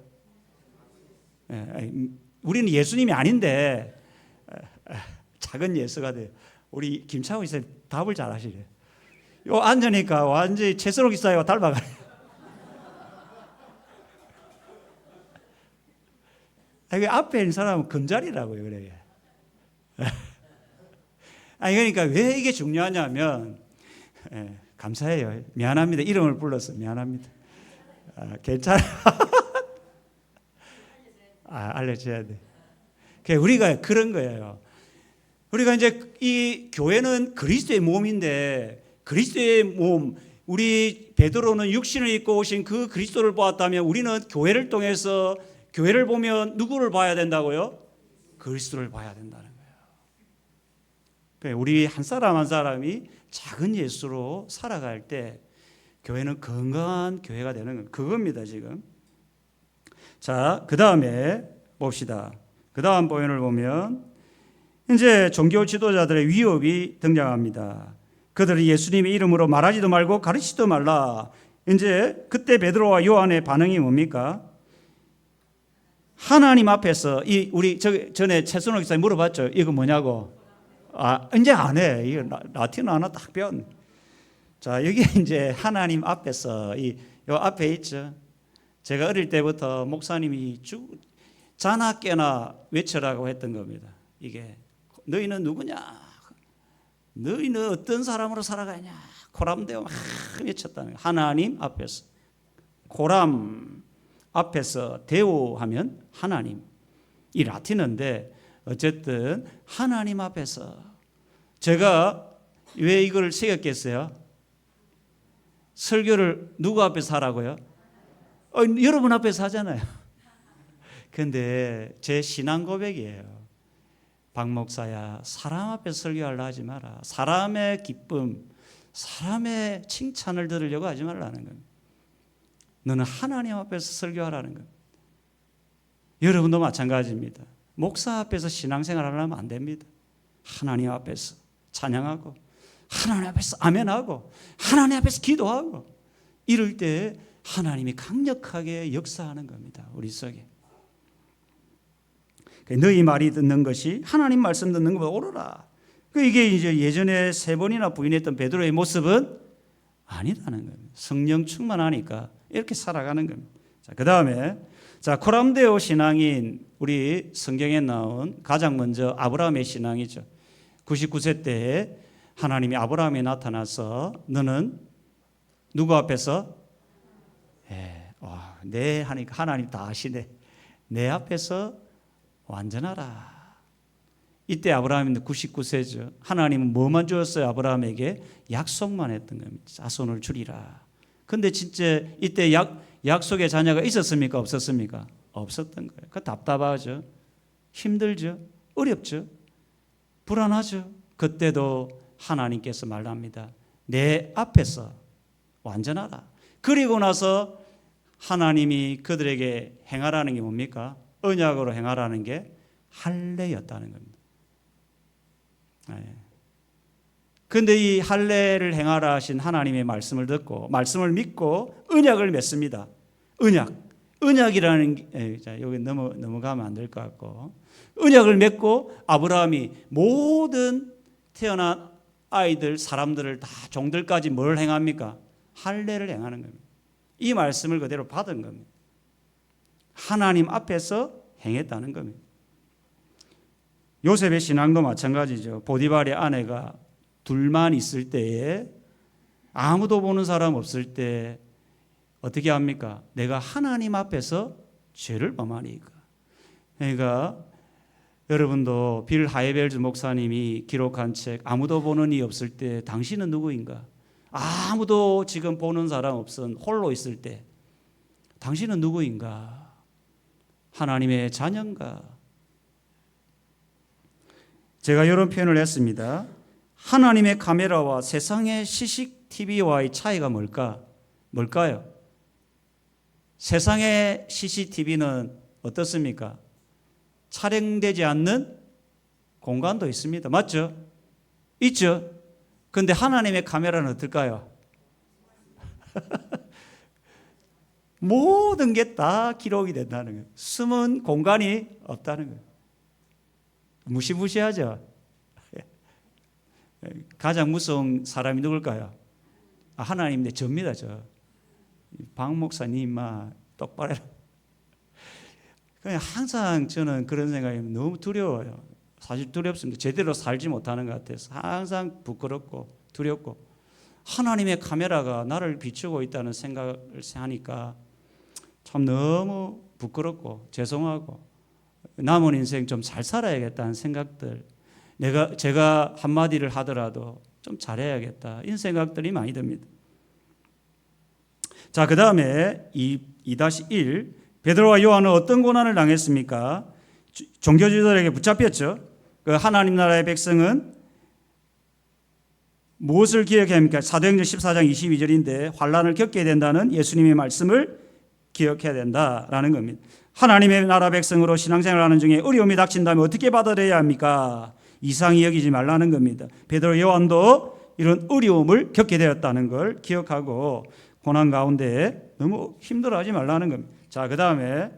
우리는 예수님이 아닌데 작은 예수가 돼요. 우리 김창호 이사님 답을 잘 하시래요. 요 앉으니까 완전히 최선옥 이사님과 닮아가요. 앞에 있는 사람은 금자리라고요. 그래요. 그러니까 왜 이게 중요하냐면, 감사해요. 미안합니다. 이름을 불러서 미안합니다. 괜찮아요. 알려줘야 돼. 우리가 그런 거예요. 우리가 이제 이 교회는 그리스도의 몸인데, 그리스도의 몸, 우리 베드로는 육신을 입고 오신 그 그리스도를 보았다면 우리는 교회를 통해서, 교회를 보면 누구를 봐야 된다고요? 그리스도를 봐야 된다는 거예요. 우리 한 사람 한 사람이 작은 예수로 살아갈 때 교회는 건강한 교회가 되는 건 그겁니다, 지금. 자, 그 다음에 봅시다. 그 다음 포인트를 보면 이제 종교 지도자들의 위협이 등장합니다. 그들이 예수님의 이름으로 말하지도 말고 가르치지도 말라. 이제 그때 베드로와 요한의 반응이 뭡니까? 하나님 앞에서 우리 전에 최순호 기사님 물어봤죠. 이거 뭐냐고. 이제 안 해. 이거 라틴어 하나 딱 배웠네. 자, 여기 이제 하나님 앞에서 요 앞에 있죠. 제가 어릴 때부터 목사님이 자나 깨나 외쳐라고 했던 겁니다. 이게 너희는 누구냐? 너희는 어떤 사람으로 살아가냐? 코람데오 막 외쳤다는 거예요. 하나님 앞에서. 코람 앞에서 데오 하면 하나님. 이 라틴어인데 어쨌든 하나님 앞에서. 제가 왜 이걸 새겼겠어요? 설교를 누구 앞에서 하라고요? 여러분 앞에서 하잖아요. 근데 제 신앙 고백이에요. 박 목사야, 사람 앞에서 설교하려 하지 마라. 사람의 기쁨, 사람의 칭찬을 들으려고 하지 말라는 겁니다. 너는 하나님 앞에서 설교하라는 겁니다. 여러분도 마찬가지입니다. 목사 앞에서 신앙생활 하려면 안 됩니다. 하나님 앞에서 찬양하고, 하나님 앞에서 아멘하고, 하나님 앞에서 기도하고, 이럴 때 하나님이 강력하게 역사하는 겁니다. 우리 속에. 너희 말이 듣는 것이 하나님 말씀 듣는 것보다 옳으라. 이게 이제 예전에 3번이나 부인했던 베드로의 모습은 아니라는 겁니다. 성령 충만하니까 이렇게 살아가는 겁니다. 자, 그 다음에 코람데오 신앙인 우리 성경에 나온 가장 먼저 아브라함의 신앙이죠. 99세 때에 하나님이 아브라함에 나타나서 너는 누구 앞에서? 네 하니까 하나님 다 아시네. 내 앞에서 완전하라. 이때 아브라함이 99세죠. 하나님은 뭐만 주었어요? 아브라함에게 약속만 했던 겁니다. 자손을 주리라. 근데 진짜 이때 약속의 자녀가 있었습니까? 없었습니까? 없었던 거예요. 그 답답하죠. 힘들죠. 어렵죠. 불안하죠. 그때도 하나님께서 말합니다. 내 앞에서 완전하라. 그리고 나서 하나님이 그들에게 행하라는 게 뭡니까? 언약으로 행하라는 게 할례였다는 겁니다. 그런데 이 할례를 행하라 하신 하나님의 말씀을 듣고 말씀을 믿고 언약을 맺습니다. 언약이라는 게 여기 넘어가면 안 될 것 같고, 언약을 맺고 아브라함이 모든 태어난 아이들 사람들을 다 종들까지 뭘 행합니까? 할례를 행하는 겁니다. 이 말씀을 그대로 받은 겁니다. 하나님 앞에서 행했다는 겁니다. 요셉의 신앙도 마찬가지죠. 보디발의 아내가 둘만 있을 때에, 아무도 보는 사람 없을 때 어떻게 합니까? 내가 하나님 앞에서 죄를 범하니까. 그러니까 여러분도 빌 하이벨즈 목사님이 기록한 책 아무도 보는 이 없을 때 당신은 누구인가? 아무도 지금 보는 사람 없은 홀로 있을 때 당신은 누구인가? 하나님의 자녀인가? 제가 이런 표현을 했습니다. 하나님의 카메라와 세상의 CCTV와의 차이가 뭘까요? 세상의 CCTV는 어떻습니까? 촬영되지 않는 공간도 있습니다. 맞죠? 있죠? 그런데 하나님의 카메라는 어떨까요? 모든 게 다 기록이 된다는 거예요. 숨은 공간이 없다는 거예요. 무시무시하죠? 가장 무서운 사람이 누굴까요? 하나님인데 접니다. 박 목사님 똑바로 해라. 그냥 항상 저는 그런 생각이 너무 두려워요. 사실 두렵습니다. 제대로 살지 못하는 것 같아서 항상 부끄럽고 두렵고, 하나님의 카메라가 나를 비추고 있다는 생각을 하니까 참 너무 부끄럽고 죄송하고, 남은 인생 좀 잘 살아야겠다는 생각들, 제가 한마디를 하더라도 좀 잘해야겠다, 이런 생각들이 많이 듭니다. 자, 그 다음에 2-1, 베드로와 요한은 어떤 고난을 당했습니까? 종교지도들에게 붙잡혔죠. 그 하나님 나라의 백성은 무엇을 기억해야 합니까? 사도행전 14장 22절인데 환난을 겪게 된다는 예수님의 말씀을 기억해야 된다라는 겁니다. 하나님의 나라 백성으로 신앙생활하는 중에 어려움이 닥친다면 어떻게 받아들여야 합니까? 이상히 여기지 말라는 겁니다. 베드로 요한도 이런 어려움을 겪게 되었다는 걸 기억하고 고난 가운데 너무 힘들어하지 말라는 겁니다. 자, 그 다음에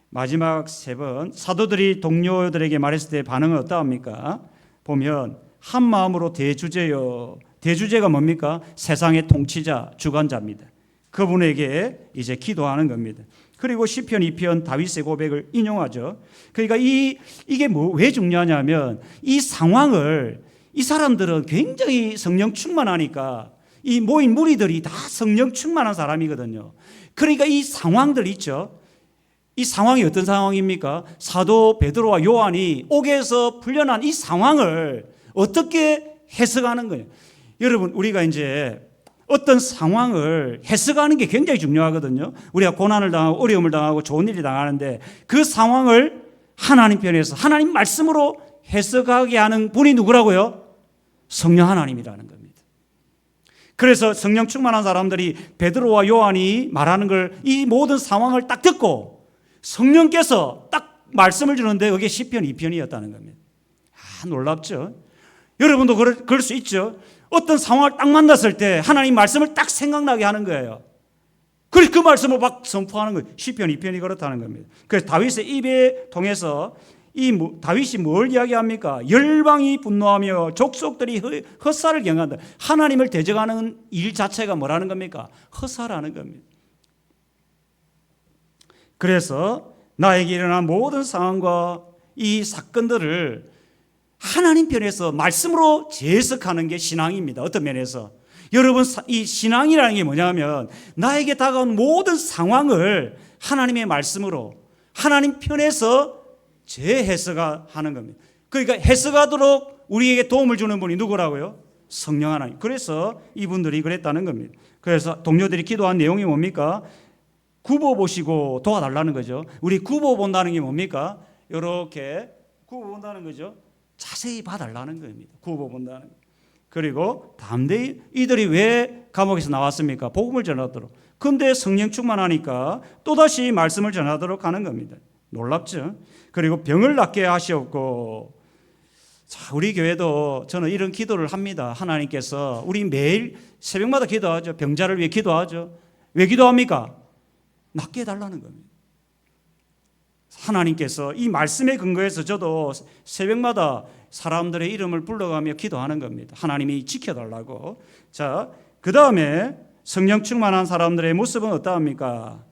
마지막 3번, 사도들이 동료들에게 말했을 때 반응은 어떠합니까? 보면 한 마음으로 대주제요. 대주제가 뭡니까? 세상의 통치자, 주관자입니다. 그분에게 이제 기도하는 겁니다. 그리고 시편 2편 다윗의 고백을 인용하죠. 그러니까 이게 왜 중요하냐면, 이 상황을, 이 사람들은 굉장히 성령 충만하니까, 이 모인 무리들이 다 성령 충만한 사람이거든요. 그러니까 이 상황들 있죠. 이 상황이 어떤 상황입니까? 사도 베드로와 요한이 옥에서 풀려난 이 상황을 어떻게 해석하는 거예요? 여러분, 우리가 이제 어떤 상황을 해석하는 게 굉장히 중요하거든요. 우리가 고난을 당하고 어려움을 당하고 좋은 일이 당하는데 그 상황을 하나님 편에서 하나님 말씀으로 해석하게 하는 분이 누구라고요? 성령 하나님이라는 겁니다. 그래서 성령 충만한 사람들이 베드로와 요한이 말하는 걸 이 모든 상황을 딱 듣고 성령께서 딱 말씀을 주는데 그게 시편 2편이었다는 겁니다. 놀랍죠? 여러분도 그럴 수 있죠? 어떤 상황을 딱 만났을 때 하나님 말씀을 딱 생각나게 하는 거예요. 그래서 그 말씀을 막 선포하는 거예요. 시편 2편이 그렇다는 겁니다. 그래서 다윗의 입에 통해서 다윗이 뭘 이야기합니까? 열방이 분노하며 족속들이 헛살을 경한다. 하나님을 대적하는 일 자체가 뭐라는 겁니까? 헛살하는 겁니다. 그래서 나에게 일어난 모든 상황과 이 사건들을 하나님 편에서 말씀으로 재해석하는 게 신앙입니다. 어떤 면에서 여러분, 이 신앙이라는 게 뭐냐면 나에게 다가온 모든 상황을 하나님의 말씀으로 하나님 편에서 재해석하는 겁니다. 그러니까 해석하도록 우리에게 도움을 주는 분이 누구라고요? 성령 하나님. 그래서 이분들이 그랬다는 겁니다. 그래서 동료들이 기도한 내용이 뭡니까? 굽어 보시고 도와달라는 거죠. 우리 굽어 본다는 게 뭡니까? 이렇게 굽어 본다는 거죠. 자세히 봐달라는 겁니다. 굽어 본다는 거. 그리고 담대히 이들이 왜 감옥에서 나왔습니까? 복음을 전하도록. 그런데 성령 충만하니까 또다시 말씀을 전하도록 하는 겁니다. 놀랍죠? 그리고 병을 낫게 하시옵고. 자, 우리 교회도 저는 이런 기도를 합니다. 하나님께서 우리 매일 새벽마다 기도하죠. 병자를 위해 기도하죠. 왜 기도합니까? 낫게 해달라는 겁니다. 하나님께서 이 말씀에 근거해서 저도 새벽마다 사람들의 이름을 불러가며 기도하는 겁니다. 하나님이 지켜달라고. 자, 그 다음에 성령 충만한 사람들의 모습은 어떠합니까?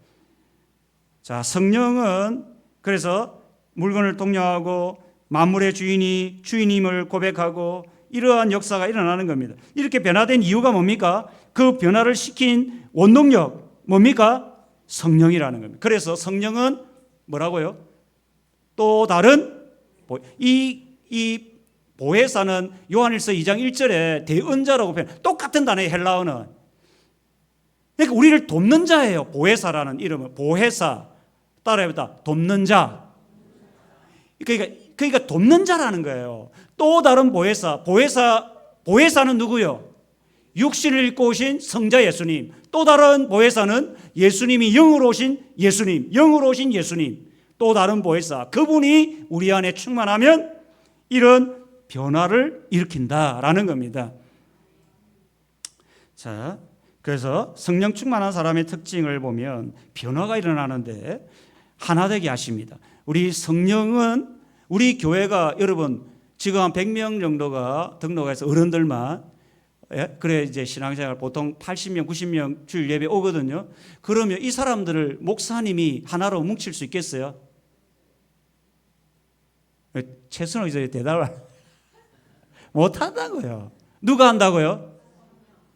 자, 성령은 그래서 물건을 동요하고 만물의 주인임을 고백하고 이러한 역사가 일어나는 겁니다. 이렇게 변화된 이유가 뭡니까? 그 변화를 시킨 원동력 뭡니까? 성령이라는 겁니다. 그래서 성령은 뭐라고요? 또 다른 이 보혜사는 요한일서 2장 1절에 대언자라고 표현. 똑같은 단어의 헬라어는. 그러니까 우리를 돕는 자예요. 보혜사라는 이름은 보혜사. 따라해보다 돕는 자. 그러니까 돕는 자라는 거예요. 또 다른 보혜사는 누구요? 육신을 입고 오신 성자 예수님. 또 다른 보혜사는 예수님이 영으로 오신 예수님. 또 다른 보혜사. 그분이 우리 안에 충만하면 이런 변화를 일으킨다라는 겁니다. 자, 그래서 성령 충만한 사람의 특징을 보면 변화가 일어나는데 하나 되게 하십니다. 우리 성령은 우리 교회가 여러분 지금 한 100명 정도가 등록해서 어른들만 그래 이제 신앙생활 보통 80명, 90명 주일 예배 오거든요. 그러면 이 사람들을 목사님이 하나로 뭉칠 수 있겠어요? 최순호 기자 대답을 못 한다고요. 누가 한다고요?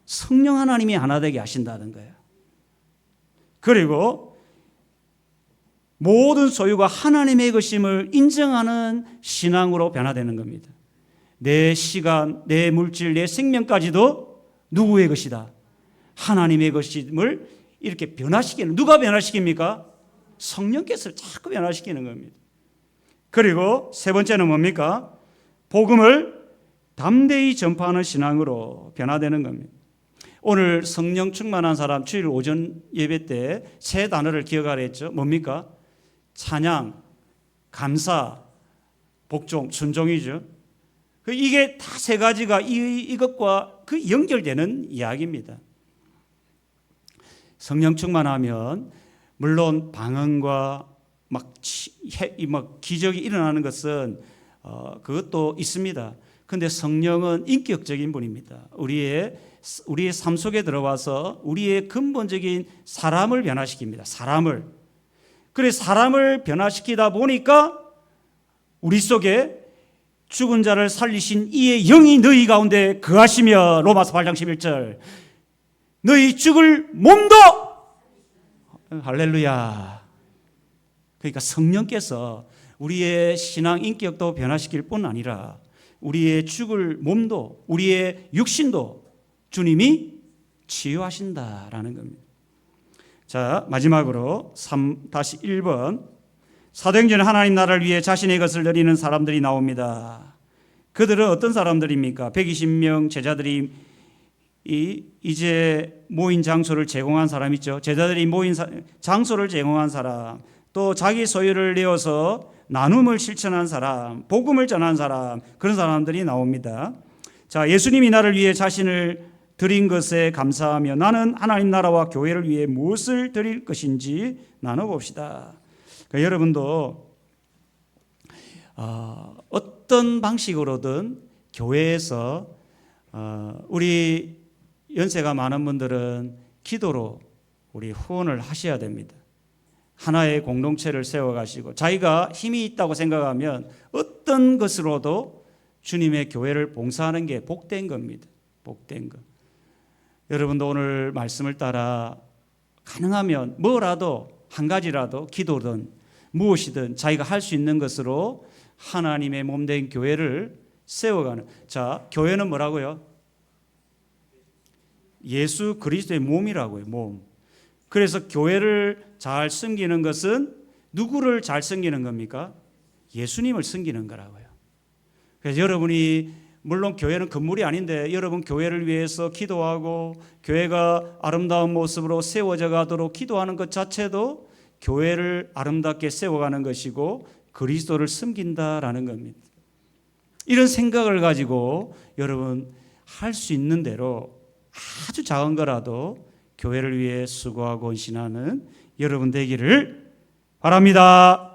성령 하나님이 하나 되게 하신다는 거예요. 그리고 모든 소유가 하나님의 것임을 인정하는 신앙으로 변화되는 겁니다. 내 시간, 내 물질, 내 생명까지도 누구의 것이다? 하나님의 것임을 이렇게 변화시키는, 누가 변화시킵니까? 성령께서 자꾸 변화시키는 겁니다. 그리고 세 번째는 뭡니까? 복음을 담대히 전파하는 신앙으로 변화되는 겁니다. 오늘 성령 충만한 사람 주일 오전 예배 때 세 단어를 기억하라 했죠. 뭡니까? 찬양, 감사, 복종, 순종이죠. 이게 다 세 가지가 이것과 그 연결되는 이야기입니다. 성령 충만하면 물론 방언과 막 기적이 일어나는 것은 그것도 있습니다. 그런데 성령은 인격적인 분입니다. 우리의 삶 속에 들어와서 우리의 근본적인 사람을 변화시킵니다. 그래서 사람을 변화시키다 보니까 우리 속에 죽은 자를 살리신 이의 영이 너희 가운데 거하시며 로마서 8장 11절 너희 죽을 몸도 할렐루야. 그러니까 성령께서 우리의 신앙 인격도 변화시킬 뿐 아니라 우리의 죽을 몸도 우리의 육신도 주님이 치유하신다라는 겁니다. 자, 마지막으로 1번. 사도행전에 하나님 나라를 위해 자신의 것을 드리는 사람들이 나옵니다. 그들은 어떤 사람들입니까? 120명 제자들이 이제 모인 장소를 제공한 사람 있죠. 제자들이 모인 장소를 제공한 사람, 또 자기 소유를 내어서 나눔을 실천한 사람, 복음을 전한 사람, 그런 사람들이 나옵니다. 자, 예수님이 나를 위해 자신을 드린 것에 감사하며 나는 하나님 나라와 교회를 위해 무엇을 드릴 것인지 나눠봅시다. 그러니까 여러분도 어떤 방식으로든 교회에서 우리 연세가 많은 분들은 기도로 우리 후원을 하셔야 됩니다. 하나의 공동체를 세워가시고 자기가 힘이 있다고 생각하면 어떤 것으로도 주님의 교회를 봉사하는 게 복된 겁니다. 복된 것. 여러분도 오늘 말씀을 따라 가능하면 뭐라도 한 가지라도 기도든 무엇이든 자기가 할 수 있는 것으로 하나님의 몸된 교회를 세워가는. 자, 교회는 뭐라고요? 예수 그리스도의 몸이라고요. 몸. 그래서 교회를 잘 섬기는 것은 누구를 잘 섬기는 겁니까? 예수님을 섬기는 거라고요. 그래서 여러분이 물론 교회는 건물이 아닌데 여러분 교회를 위해서 기도하고 교회가 아름다운 모습으로 세워져 가도록 기도하는 것 자체도 교회를 아름답게 세워가는 것이고 그리스도를 섬긴다라는 겁니다. 이런 생각을 가지고 여러분 할 수 있는 대로 아주 작은 거라도 교회를 위해 수고하고 헌신하는 여러분 되기를 바랍니다.